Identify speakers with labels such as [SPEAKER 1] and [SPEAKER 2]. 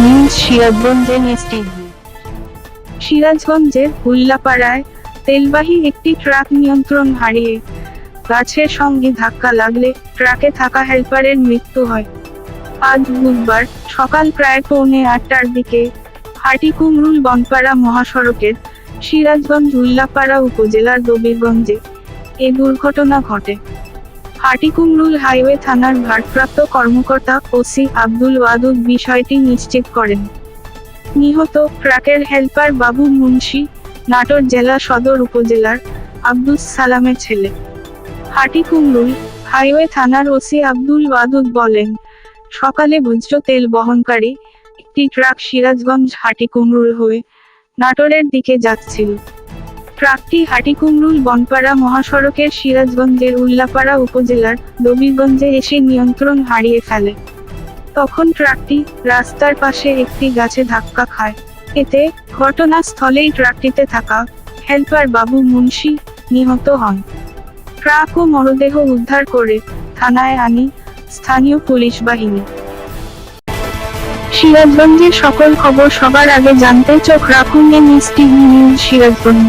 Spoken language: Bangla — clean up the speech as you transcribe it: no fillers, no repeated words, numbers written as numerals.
[SPEAKER 1] নিউজ সিরাজগঞ্জ এনএসটিভি।
[SPEAKER 2] সিরাজগঞ্জের উল্লাপাড়ায় তেলবাহী একটি ট্রাক নিয়ন্ত্রণ হারিয়ে গাছের সঙ্গে ধাক্কা লাগলে ট্রাকে থাকা হেলপারের মৃত্যু হয়। আজ বুধবার সকাল প্রায় 8:45টার দিকে হাটিকুমরুল বনপাড়া মহাসড়কের সিরাজগঞ্জ উল্লাপাড়া উপজেলার দবিরগঞ্জে এ দুর্ঘটনা ঘটে। হাটিকুমরুল হাইওয়ে থানার ভারপ্রাপ্ত কর্মকর্তা ওসি আব্দুল ওয়াদুদ বিষয়টি নিশ্চিত করেন। নিহত ট্রাকের হেলপার বাবু মুন্সি নাটোর জেলা সদর উপজেলার আব্দুস সালামের ছেলে। হাটিকুমরুল হাইওয়ে থানার ওসি আব্দুল ওয়াদুদ বলেন, সকালে ভোজ্য তেল বহনকারী একটি ট্রাক সিরাজগঞ্জ হাটিকুমরুল হয়ে নাটোরের দিকে যাচ্ছিল। ট্রাকটি হাটিকুমরুল বনপাড়া মহাসড়কের সিরাজগঞ্জের উল্লাপাড়া উপজেলার দবিরগঞ্জে এসে নিয়ন্ত্রণ হারিয়ে ফেলে। তখন ট্রাকটি রাস্তার পাশে একটি গাছে ধাক্কা খায়। এতে ঘটনাস্থলেই ট্রাকটিতে থাকা হেলপার বাবু মুন্সি নিহত হন। ট্রাক ও মরদেহ উদ্ধার করে থানায় আনি স্থানীয় পুলিশ বাহিনী। সিরাজগঞ্জের সকল খবর সবার আগে জানতে চোখ রাখুন এনএসটিভি নিউজ সিরাজগঞ্জ।